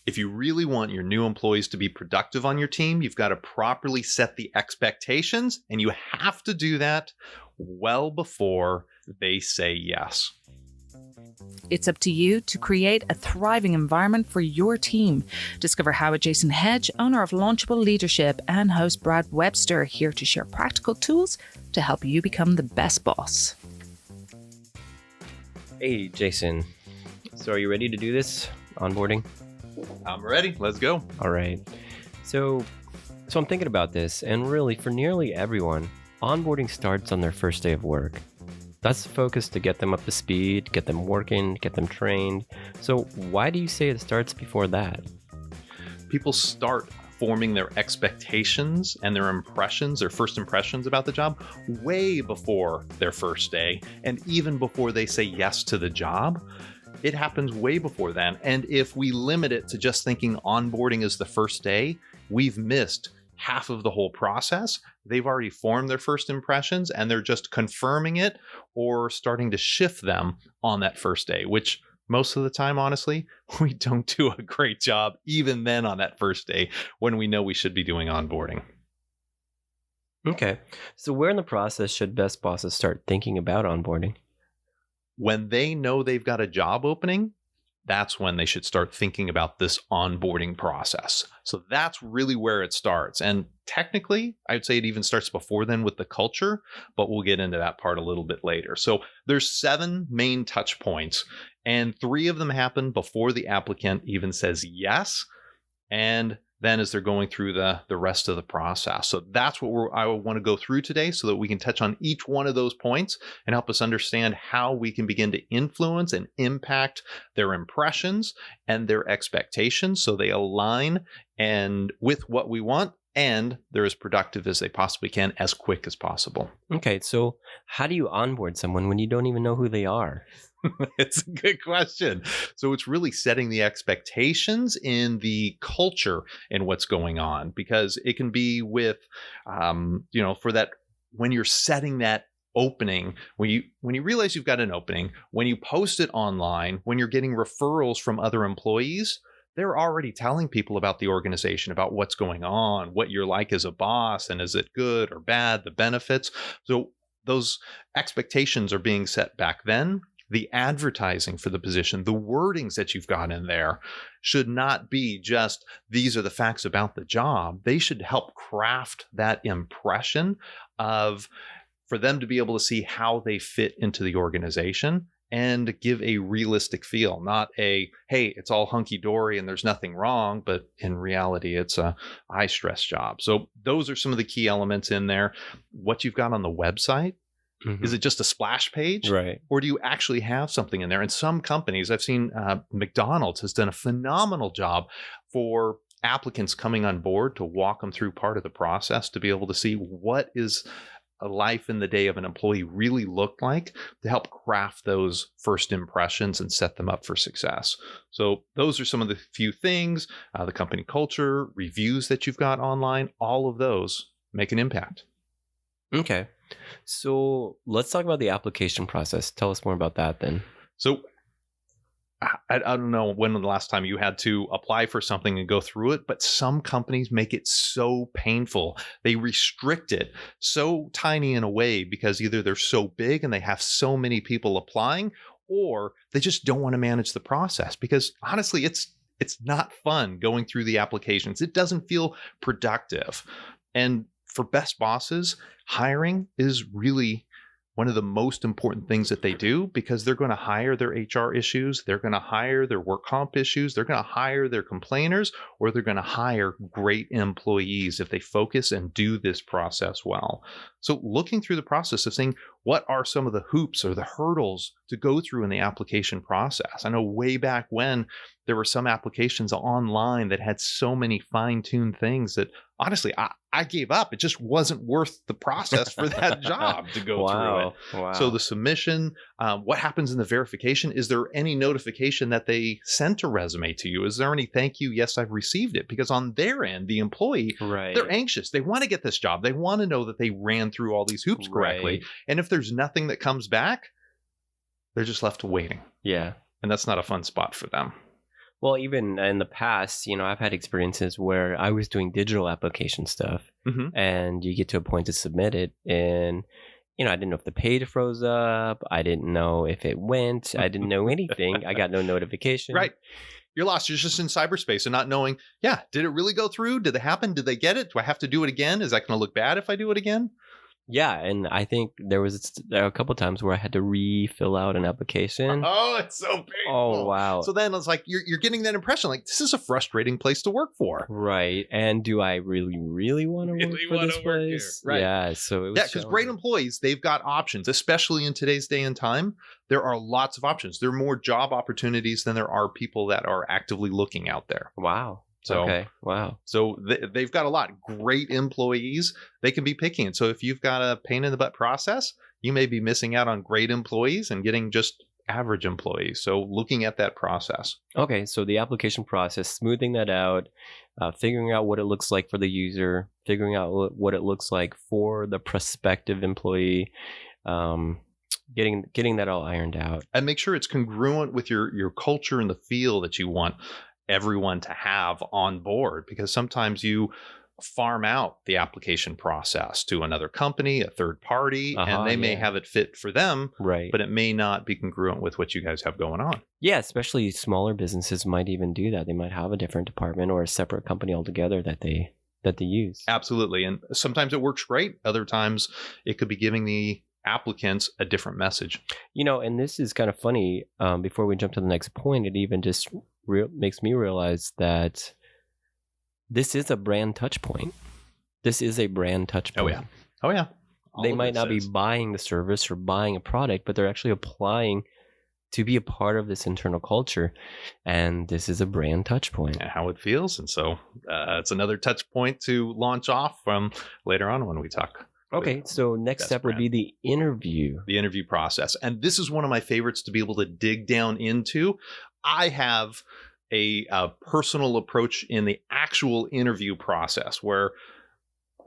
If you really want your new employees to be productive on your team, you've got to properly set the expectations, and you have to do that well before they say yes. It's up to you to create a thriving environment for your team. Discover how with Jason Hedge, owner of Launchable Leadership, and host Brad Webster, here to share practical tools to help you become the best boss. Hey, Jason. So are you ready to do this onboarding? I'm ready. Let's go. All right. So I'm thinking about this, and really for nearly everyone, onboarding starts on their first day of work. That's the focus, to get them up to speed, get them working, get them trained. So why do you say it starts before that? People start forming their expectations and their impressions, their first impressions about the job, way before their first day, and even before they say yes to the job. It happens way before then. And if we limit it to just thinking onboarding is the first day, we've missed half of the whole process. They've already formed their first impressions and they're just confirming it or starting to shift them on that first day, which most of the time, honestly, we don't do a great job even then on that first day when we know we should be doing onboarding. Okay. So where in the process should best bosses start thinking about onboarding? When they know they've got a job opening, that's when they should start thinking about this onboarding process. So that's really where it starts. And technically, I'd say it even starts before then with the culture, but we'll get into that part a little bit later. So there's 7 main touch points, and 3 of them happen before the applicant even says yes. And then as they're going through the rest of the process. So that's what I want to go through today so that we can touch on each one of those points and help us understand how we can begin to influence and impact their impressions and their expectations so they align and with what we want and they're as productive as they possibly can as quick as possible. Okay, so how do you onboard someone when you don't even know who they are? It's a good question. So it's really setting the expectations in the culture and what's going on, because it can be with, for that, when you're setting that opening, when you realize you've got an opening, when you post it online, when you're getting referrals from other employees, they're already telling people about the organization, about what's going on, what you're like as a boss, and is it good or bad, the benefits. So those expectations are being set back then. The advertising for the position, the wordings that you've got in there should not be just, these are the facts about the job. They should help craft that impression for them to be able to see how they fit into the organization and give a realistic feel, not a, hey, it's all hunky-dory and there's nothing wrong, but in reality, it's a high-stress job. So those are some of the key elements in there. What you've got on the website, is it just a splash page? Right. Or do you actually have something in there? And some companies, I've seen McDonald's has done a phenomenal job for applicants coming on board to walk them through part of the process to be able to see what is a life in the day of an employee really look like, to help craft those first impressions and set them up for success. So those are some of the few things, the company culture, reviews that you've got online, all of those make an impact. Okay. So let's talk about the application process. Tell us more about that then. So I don't know when the last time you had to apply for something and go through it, but some companies make it so painful. They restrict it so tiny in a way because either they're so big and they have so many people applying, or they just don't want to manage the process because honestly, it's not fun going through the applications. It doesn't feel productive. And for best bosses, hiring is really one of the most important things that they do, because they're going to hire their HR issues, they're going to hire their work comp issues, they're going to hire their complainers, or they're going to hire great employees if they focus and do this process well. So looking through the process of saying, what are some of the hoops or the hurdles to go through in the application process? I know way back when there were some applications online that had so many fine-tuned things that honestly, I gave up. It just wasn't worth the process for that job to go through it. Wow. So the submission, what happens in the verification? Is there any notification that they sent a resume to you? Is there any thank you? Yes, I've received it. Because on their end, the employee, they're anxious. They want to get this job. They want to know that they ran through all these hoops correctly. And if there's nothing that comes back, they're just left waiting. Yeah. And that's not a fun spot for them. Well, even in the past, I've had experiences where I was doing digital application stuff, Mhm. and you get to a point to submit it, and I didn't know if the page froze up. I didn't know if it went. I didn't know anything. I got no notification. Right. You're lost. You're just in cyberspace and not knowing, yeah, did it really go through? Did it happen? Did they get it? Do I have to do it again? Is that going to look bad if I do it again? Yeah, and I think there was a couple times where I had to refill out an application. Oh, it's so painful. Oh, wow. So then it's like you're getting that impression like this is a frustrating place to work for. Right. And do I really want to work Really for wanna this work here. place? Right. Yeah, so it was Yeah, because great employees, they've got options, especially in today's day and time. There are lots of options. There are more job opportunities than there are people that are actively looking out there. Wow. So, okay. Wow. So they've got a lot. Great employees, they can be picky. And so if you've got a pain in the butt process, you may be missing out on great employees and getting just average employees. So looking at that process. Okay, so the application process, smoothing that out, figuring out what it looks like for the user, figuring out what it looks like for the prospective employee, getting that all ironed out. And make sure it's congruent with your culture and the feel that you want everyone to have on board, because sometimes you farm out the application process to another company, a third party, and they may have it fit for them, right? But it may not be congruent with what you guys have going on. Yeah, especially smaller businesses might even do that. They might have a different department or a separate company altogether that they use. Absolutely. And sometimes it works great. Other times it could be giving the applicants a different message. And this is kind of funny. Before we jump to the next point, it even just makes me realize that this is a brand touch point. This is a brand touch point. Oh yeah. They might not be buying the service or buying a product, but they're actually applying to be a part of this internal culture. And this is a brand touch point. And how it feels. And so it's another touch point to launch off from later on when we talk. Okay, so next step would be the interview. The interview process. And this is one of my favorites to be able to dig down into. I have a personal approach in the actual interview process where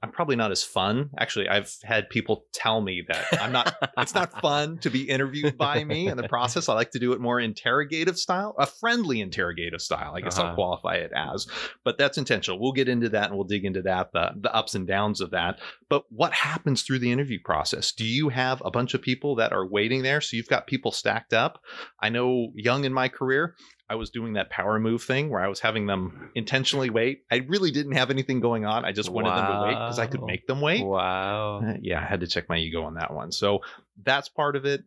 I'm probably not as fun. Actually, I've had people tell me that I'm not, it's not fun to be interviewed by me in the process. I like to do it more interrogative style, a friendly interrogative style. I guess I'll qualify it as, but that's intentional. We'll get into that and we'll dig into that, the ups and downs of that. But what happens through the interview process? Do you have a bunch of people that are waiting there? So you've got people stacked up. I know young in my career, I was doing that power move thing where I was having them intentionally wait. I really didn't have anything going on. I just wanted them to wait because I could make them wait. Wow. Yeah, I had to check my ego on that one. So that's part of it.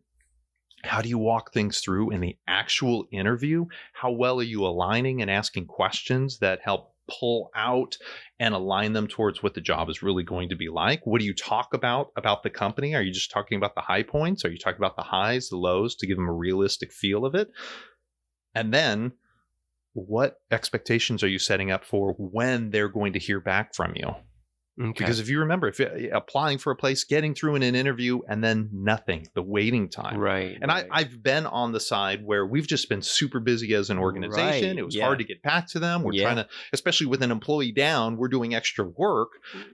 How do you walk things through in the actual interview? How well are you aligning and asking questions that help pull out and align them towards what the job is really going to be like? What do you talk about the company? Are you just talking about the high points? Are you talking about the highs, the lows to give them a realistic feel of it? And then what expectations are you setting up for when they're going to hear back from you? Okay. Because if you remember, if you're applying for a place, getting through in an interview and then nothing, the waiting time. Right. And I've been on the side where we've just been super busy as an organization. Right. It was hard to get back to them. We're trying to, especially with an employee down, we're doing extra work.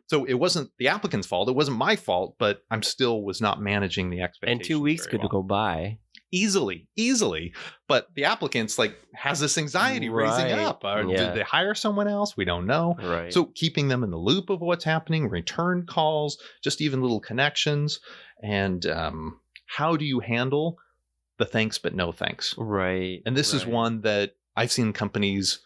So it wasn't the applicant's fault. It wasn't my fault, but I'm still was not managing the expectations. And 2 weeks could go by. Easily. But the applicants has this anxiety raising up. Did they hire someone else? We don't know. Right. So keeping them in the loop of what's happening, return calls, just even little connections. And how do you handle the thanks but no thanks? Right. And this is one that I've seen companies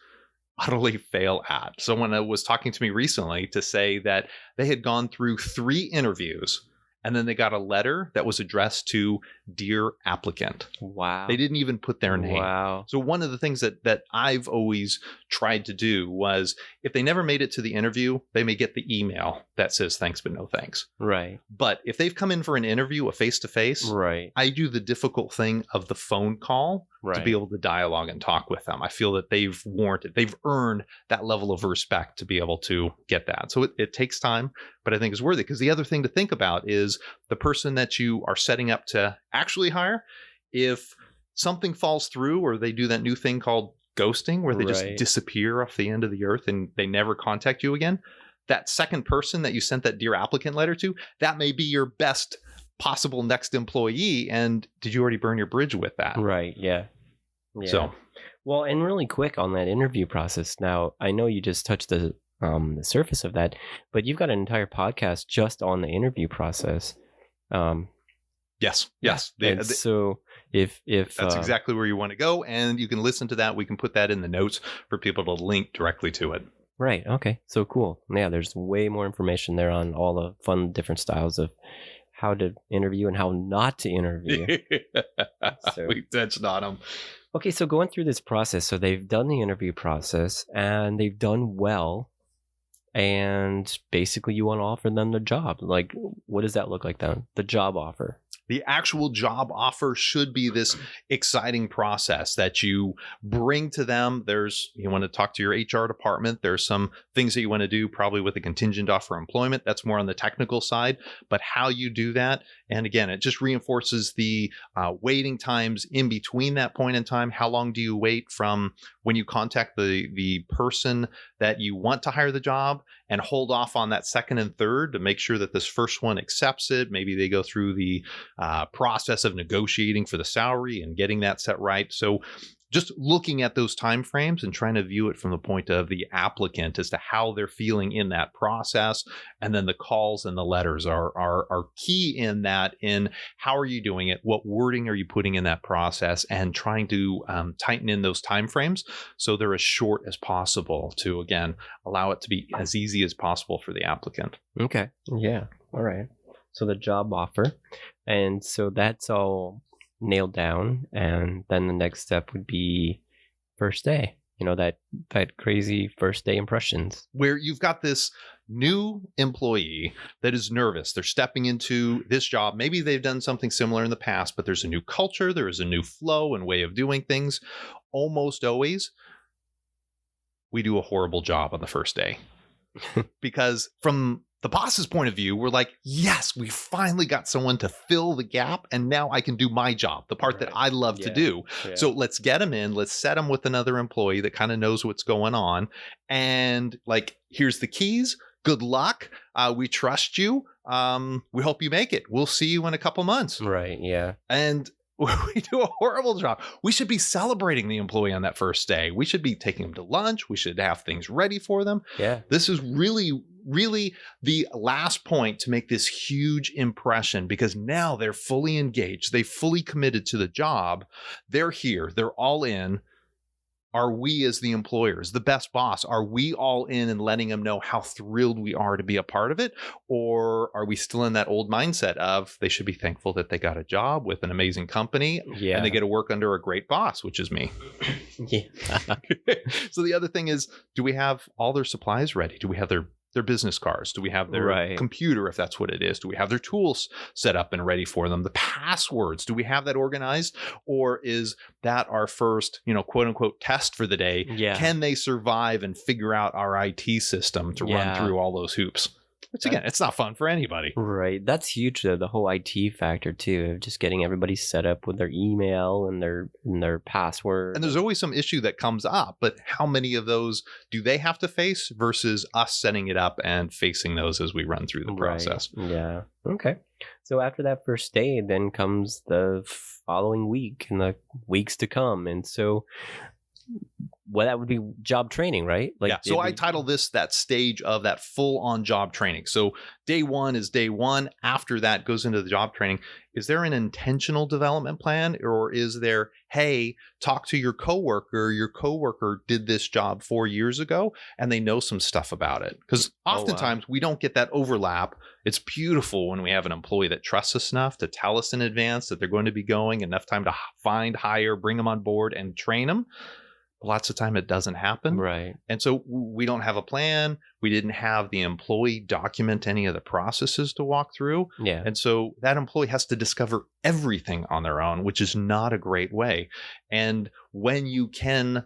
utterly fail at. Someone was talking to me recently to say that they had gone through 3 interviews and then they got a letter that was addressed to Dear Applicant. Wow. They didn't even put their name. Wow. So one of the things that I've always tried to do was if they never made it to the interview, they may get the email that says thanks but no thanks. Right. But if they've come in for an interview, a face-to-face, right, I do the difficult thing of the phone call to be able to dialogue and talk with them. I feel that they've earned that level of respect to be able to get that. So it takes time, but I think it's worth it. Because the other thing to think about is the person that you are setting up to actually hire. If something falls through or they do that new thing called ghosting where they just disappear off the end of the earth and they never contact you again, that second person that you sent that Dear Applicant letter to, that may be your best possible next employee. And did you already burn your bridge with that? Right. Yeah. So, Well, and really quick on that interview process. Now, I know you just touched the surface of that, but you've got an entire podcast just on the interview process. Um, Yes. and so if That's exactly where you want to go, and you can listen to that. We can put that in the notes for people to link directly to it. right, okay, so cool. Yeah, there's way more information there on all the fun different styles of how to interview and how not to interview. So- We touched on them. Okay, so going through this process, so they've done the interview process and they've done well, and basically you want to offer them the job. Like, what does that look like then? The job offer. The actual job offer should be this exciting process that you bring to them. You want to talk to your HR department. There's some things that you want to do, probably with a contingent offer employment. That's more on the technical side, but how you do that. And again, it just reinforces the waiting times in between that point in time. How long do you wait from when you contact the person that you want to hire the job and hold off on that second and third to make sure that this first one accepts it? Maybe they go through the process of negotiating for the salary and getting that set right. So just looking at those timeframes and trying to view it from the point of the applicant as to how they're feeling in that process. And then the calls and the letters are key in that, in how are you doing it? What wording are you putting in that process? And trying to tighten in those timeframes so they're as short as possible to, again, allow it to be as easy as possible for the applicant. Okay. Yeah. All right. So the job offer. And so that's all nailed down. And then the next step would be first day, that crazy first day impressions. Where you've got this new employee that is nervous. They're stepping into this job. Maybe they've done something similar in the past, but there's a new culture. There is a new flow and way of doing things. Almost always, we do a horrible job on the first day. Because from the boss's point of view, we're like, yes, we finally got someone to fill the gap, and now I can do my job, the part that I love to do. Yeah. So let's get them in, let's set them with another employee that kind of knows what's going on. And like, here's the keys. Good luck. We trust you. We hope you make it. We'll see you in a couple months. Right. Yeah. And we do a horrible job. We should be celebrating the employee on that first day. We should be taking them to lunch. We should have things ready for them. Yeah. This is really the last point to make this huge impression, because now they're fully engaged. They fully committed to the job. They're here. They're all in. Are we, as the employers, the best boss, are we all in and letting them know how thrilled we are to be a part of it? Or are we still in that old mindset of they should be thankful that they got a job with an amazing company and they get to work under a great boss, which is me? Yeah. So the other thing is, do we have all their supplies ready? Do we have their business cards? Do we have their computer, if that's what it is? Do we have their tools set up and ready for them? The passwords, do we have that organized? Or is that our first, quote unquote, test for the day? Yeah. Can they survive and figure out our IT system to run through all those hoops? Which again, it's not fun for anybody. Right. That's huge though, the whole IT factor too, of just getting everybody set up with their email and their password. And there's always some issue that comes up, but how many of those do they have to face versus us setting it up and facing those as we run through the process? Right. Yeah. Okay. So after that first day, then comes the following week and the weeks to come. And so that would be job training, right? So I title this that stage of that full on job training. So day one is day one. After that goes into the job training. Is there an intentional development plan, or is there, hey, talk to your coworker. Your coworker did this job 4 years ago and they know some stuff about it? Because oftentimes we don't get that overlap. It's beautiful when we have an employee that trusts us enough to tell us in advance that they're going to be going, enough time to find, hire, bring them on board and train them. Lots of time it doesn't happen. Right. And so we don't have a plan. We didn't have the employee document any of the processes to walk through. Yeah. And so that employee has to discover everything on their own, which is not a great way. And when you can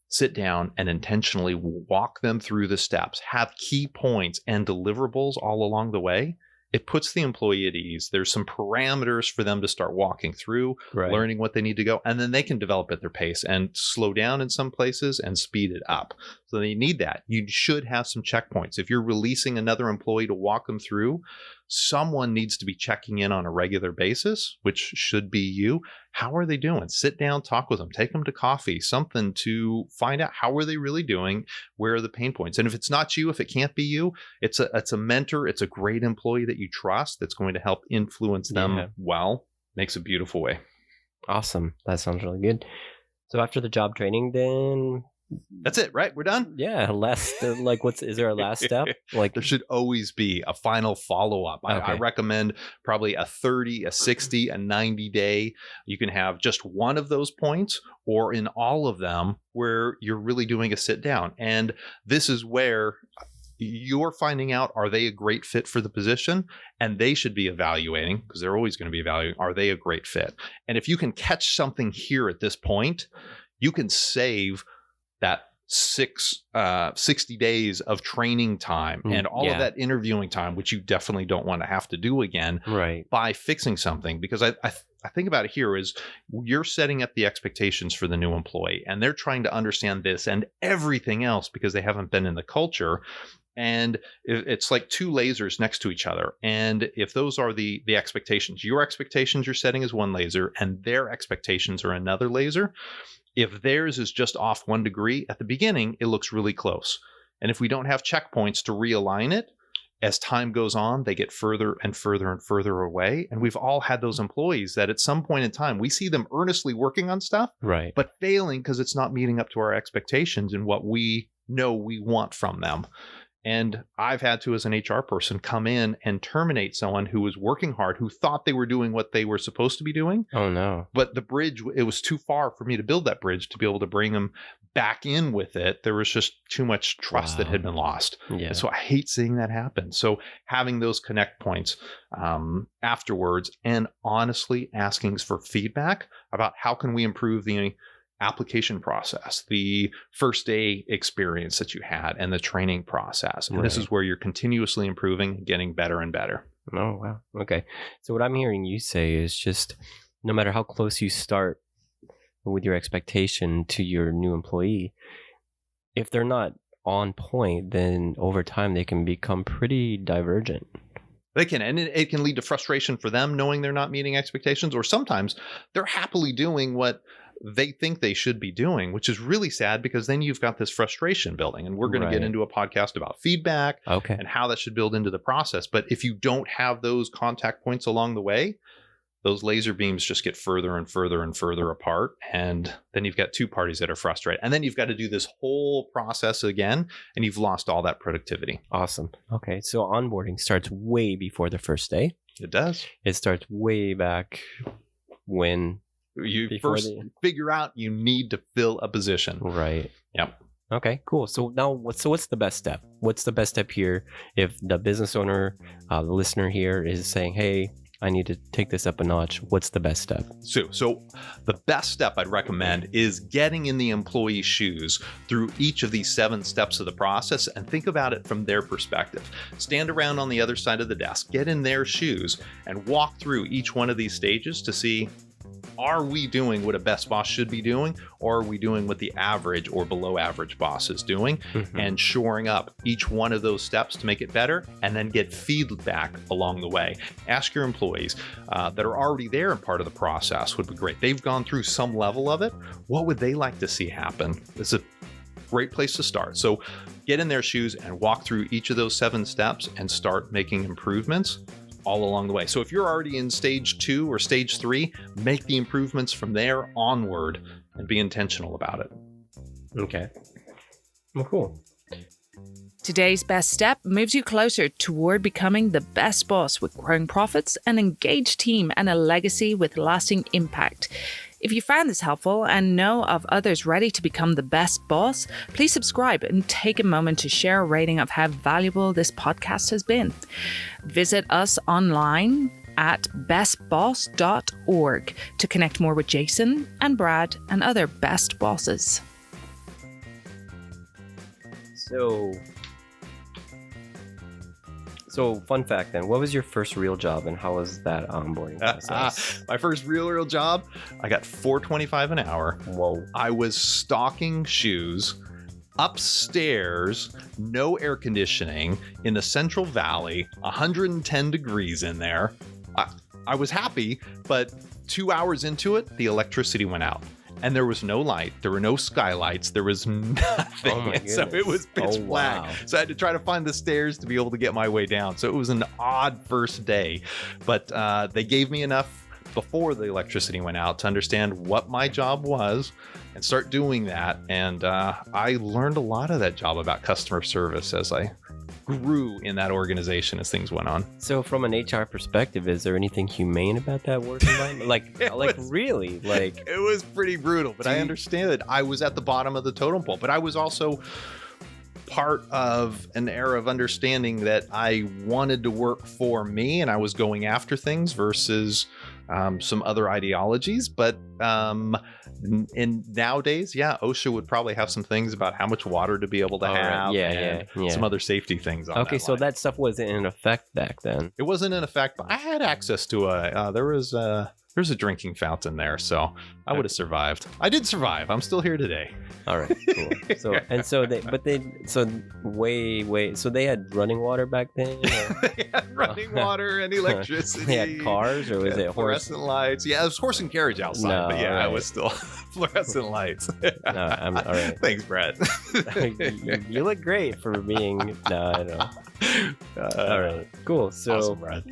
sit down and intentionally walk them through the steps, have key points and deliverables all along the way, it puts the employee at ease. There's some parameters for them to start walking through, learning what they need to go, and then they can develop at their pace and slow down in some places and speed it up. So they need that. You should have some checkpoints. If you're releasing another employee to walk them through someone needs to be checking in on a regular basis, which should be you. How are they doing? Sit down, talk with them, take them to coffee, something to find out how are they really doing? Where are the pain points? And if it's not you, if it can't be you, it's a mentor, it's a great employee that you trust that's going to help influence them well. Makes a beautiful way. Awesome. That sounds really good. So after the job training, then that's it, right? We're done. Yeah. Is there a last step? Like, there should always be a final follow-up. Okay. I recommend probably a 30, a 60, a 90 day. You can have just one of those points or in all of them where you're really doing a sit down. And this is where you're finding out, are they a great fit for the position? And they should be evaluating, because they're always going to be evaluating, are they a great fit? And if you can catch something here at this point, you can save that 60 days of training time and all of that interviewing time, which you definitely don't want to have to do again, right, by fixing something. Because I think about it here is you're setting up the expectations for the new employee, and they're trying to understand this and everything else because they haven't been in the culture. And it's like two lasers next to each other. And if those are the expectations, your expectations you're setting is one laser and their expectations are another laser. If theirs is just off 1 degree at the beginning, it looks really close. And if we don't have checkpoints to realign it, as time goes on, they get further and further and further away. And we've all had those employees that at some point in time, we see them earnestly working on stuff, right, but failing because it's not meeting up to our expectations and what we know we want from them. And I've had to, as an HR person, come in and terminate someone who was working hard, who thought they were doing what they were supposed to be doing. Oh, no. But the bridge, it was too far for me to build that bridge to be able to bring them back in with it. There was just too much trust that had been lost. Yeah. And so I hate seeing that happen. So having those connect points afterwards, and honestly asking for feedback about how can we improve the application process, the first day experience that you had, and the training process. And this is where you're continuously improving and getting better and better. Oh, wow. Okay. So what I'm hearing you say is just no matter how close you start with your expectation to your new employee, if they're not on point, then over time they can become pretty divergent. They can, and it can lead to frustration for them knowing they're not meeting expectations, or sometimes they're happily doing what they think they should be doing, which is really sad because then you've got this frustration building. And we're going to get into a podcast about feedback and how that should build into the process. But if you don't have those contact points along the way, those laser beams just get further and further and further apart. And then you've got two parties that are frustrated. And then you've got to do this whole process again, and you've lost all that productivity. Awesome. Okay. So onboarding starts way before the first day. It does. It starts way back when you first figure out you need to fill a position. Right. Yep. Okay, cool. So now, what's the best step? What's the best step here? If the business owner, the listener here is saying, hey, I need to take this up a notch, what's the best step? So the best step I'd recommend is getting in the employee's shoes through each of these 7 steps of the process and think about it from their perspective. Stand around on the other side of the desk, get in their shoes, and walk through each one of these stages to see, are we doing what a best boss should be doing, or are we doing what the average or below average boss is doing? And shoring up each one of those steps to make it better, and then get feedback along the way. Ask your employees that are already there and part of the process would be great. They've gone through some level of it. What would they like to see happen? It's a great place to start. So get in their shoes and walk through each of those 7 steps and start making improvements all along the way. So if you're already in stage 2 or stage 3, make the improvements from there onward and be intentional about it. Okay. Well, cool. Today's best step moves you closer toward becoming the best boss with growing profits, an engaged team, and a legacy with lasting impact. If you found this helpful and know of others ready to become the best boss, please subscribe and take a moment to share a rating of how valuable this podcast has been. Visit us online at bestboss.org to connect more with Jason and Brad and other best bosses. So fun fact then, what was your first real job and how was that onboarding process? My first real job, I got $4.25 an hour. Whoa. I was stocking shoes upstairs, no air conditioning in the Central Valley, 110 degrees in there. I was happy, but 2 hours into it, the electricity went out. And there was no light. There were no skylights. There was nothing. Oh my So it was pitch black. wow. So I had to try to find the stairs to be able to get my way down. So it was an odd first day. But they gave me enough before the electricity went out to understand what my job was and start doing that. And I learned a lot of that job about customer service as I grew in that organization as things went on. So from an HR perspective, is there anything humane about that work environment? Like really? Like, it was pretty brutal, but I understand that I was at the bottom of the totem pole, but I was also part of an era of understanding that I wanted to work for me and I was going after things versus some other ideologies. But in nowadays, OSHA would probably have some things about how much water to be able to have. Yeah. Some other safety things on okay, that so line. that stuff wasn't in effect back then. It wasn't in effect, but I had access to there's a drinking fountain there, so I would have survived. I did survive. I'm still here today. All right, cool. So so they had running water back then. They had running water and electricity. They had cars, or was it horse? Fluorescent lights? Yeah, it was horse and carriage outside, No, but yeah, right. it was still fluorescent lights. No, I'm all right. Thanks, Brett. You look great for being. No, I don't know. All right, cool. So Awesome, Brett.